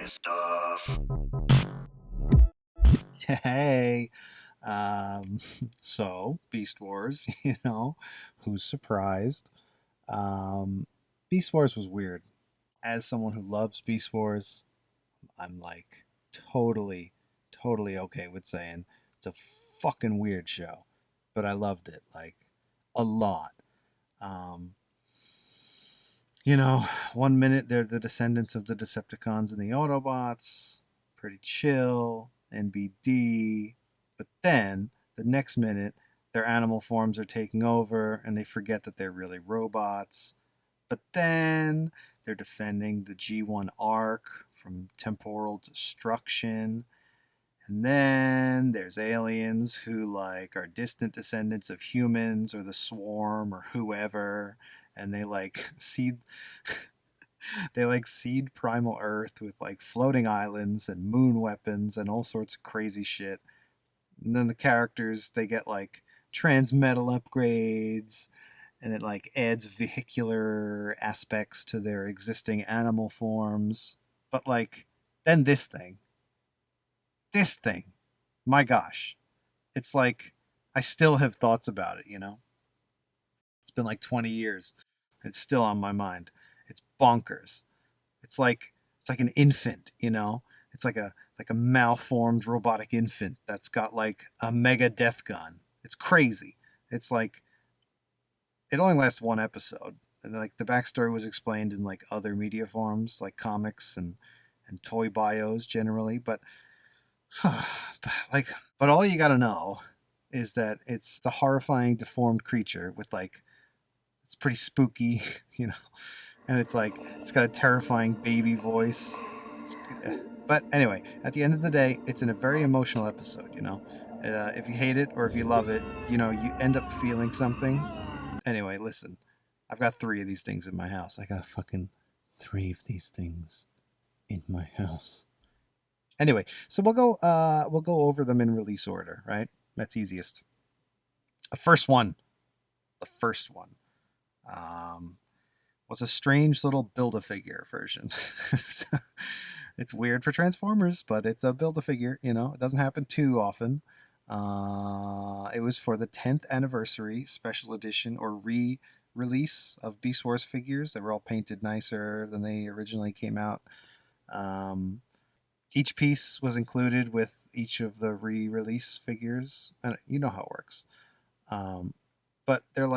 Nistuff. Hey, so Beast Wars, who's surprised? Um, Beast Wars was weird. As someone who loves Beast Wars, I'm like totally okay with saying it's a fucking weird show, but I loved it like a lot. Um, you know, one minute they're the descendants of the Decepticons and the Autobots, pretty chill, NBD, but then the next minute their animal forms are taking over and they forget that they're really robots. But then they're defending the G1 Arc from temporal destruction. And then there's aliens who like are distant descendants of humans or the swarm or whoever, and they like seed seed primal earth with like floating islands and moon weapons and all sorts of crazy shit. And then the characters they get like transmetal upgrades, and it like adds vehicular aspects to their existing animal forms. But like then this thing, my gosh, it's like I still have thoughts about it. It's been like 20 years. It's still on my mind. It's bonkers. It's like an infant. It's like a malformed robotic infant that's got like a mega death gun. It's crazy. It's like it only lasts one episode. And like the backstory was explained in like other media forms, like comics and toy bios generally, but like but all you gotta know is that it's a horrifying deformed creature with like it's pretty spooky, you know, and it's like it's got a terrifying baby voice. It's, but anyway, at the end of the day, it's in a very emotional episode. If you hate it or if you love it, you end up feeling something. Anyway, listen, I've got three of these things in my house. I got fucking three of these things in my house. Anyway, so we'll go over them in release order, right? That's easiest. The first one, the first one, um, was a strange little Build-A-Figure version. It's weird for Transformers, but it's a Build-A-Figure. It doesn't happen too often. It was for the 10th anniversary special edition or re-release of Beast Wars figures that were all painted nicer than they originally came out. Um, each piece was included with each of the re-release figures, and you know how it works. Um, but there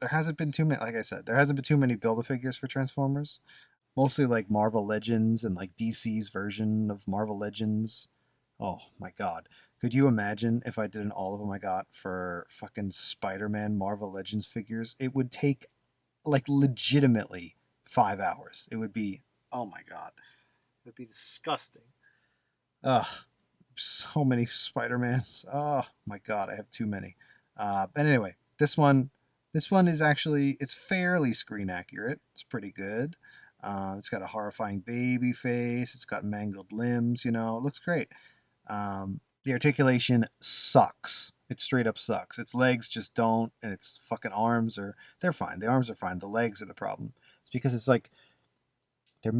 hasn't been too many. Like I said, there hasn't been too many Build-A-Figures for Transformers. Mostly like Marvel Legends and like DC's version of Marvel Legends. Oh my god. Could you imagine if I did an all of them I got for fucking Spider-Man Marvel Legends figures? It would take like legitimately 5 hours. It would be, oh my god. It would be disgusting. Ugh, so many Spider-Mans. Oh my god, I have too many. But anyway, this one is actually it's fairly screen accurate. It's pretty good. It's got a horrifying baby face. It's got mangled limbs. It looks great. The articulation sucks. It straight up sucks. Its legs just don't, and its fucking arms they're fine. The arms are fine. The legs are the problem. It's because it's like they're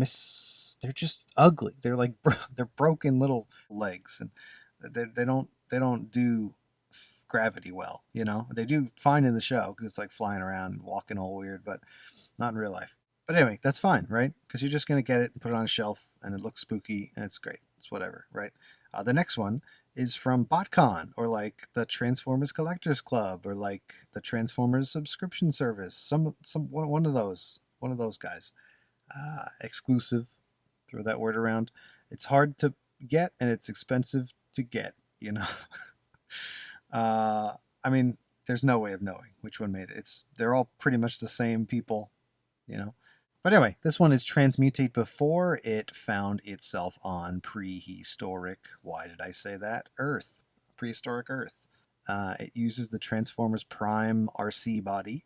just ugly. They're like they're broken little legs, and they don't do gravity well. They do fine in the show because it's like flying around and walking all weird, but not in real life. But anyway, that's fine, right? Because you're just gonna get it and put it on a shelf, and it looks spooky, and it's great. It's whatever, right? The next one is from BotCon, or like the Transformers Collectors Club, or like the Transformers subscription service. Some one of those guys. Exclusive. Throw that word around. It's hard to get and it's expensive to get. You know. I mean, there's no way of knowing which one made it. They're all pretty much the same people. You know. But anyway, this one is Transmutate before it found itself on prehistoric. Why did I say that? Earth. Prehistoric Earth. It uses the Transformers Prime RC body,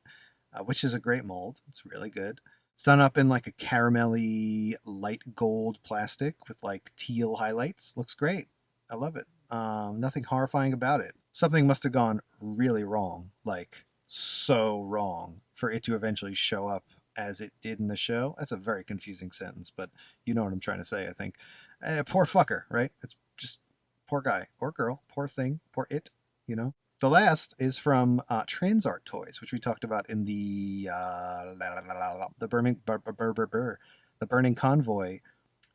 which is a great mold. It's really good. It's done up in like a caramelly light gold plastic with like teal highlights. Looks great. I love it. Nothing horrifying about it. Something must have gone really wrong, like so wrong, for it to eventually show up as it did in the show. That's a very confusing sentence, but you know what I'm trying to say, I think. Poor fucker, right? It's just poor guy or girl, poor thing, poor it, you know? The last is from Transart Toys, which we talked about in the Burning Convoy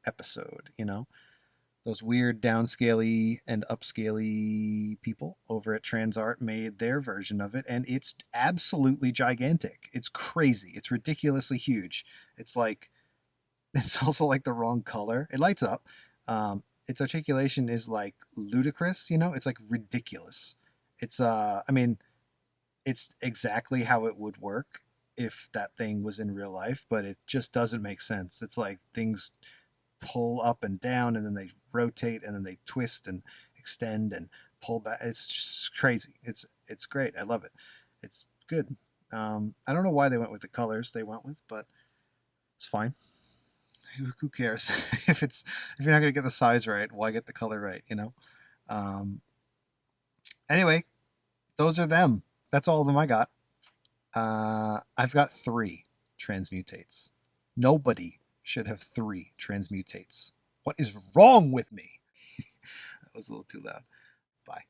episode, you know? Those weird downscaly and upscaly people over at Transart made their version of it, and it's absolutely gigantic. It's crazy. It's ridiculously huge. It's like, it's also like the wrong color. It lights up. Its articulation is like ludicrous, you know? It's like ridiculous. It's I mean, it's exactly how it would work if that thing was in real life, but it just doesn't make sense. It's like things pull up and down, and then they rotate, and then they twist and extend and pull back. It's just crazy. It's great. I love it. It's good. I don't know why they went with the colors they went with, but it's fine. Who cares? if you're not gonna get the size right, why get the color right? You know. Anyway, those are them. That's all of them I got. I've got 3 transmutates. Nobody should have 3 transmutates. What is wrong with me? That was a little too loud. Bye.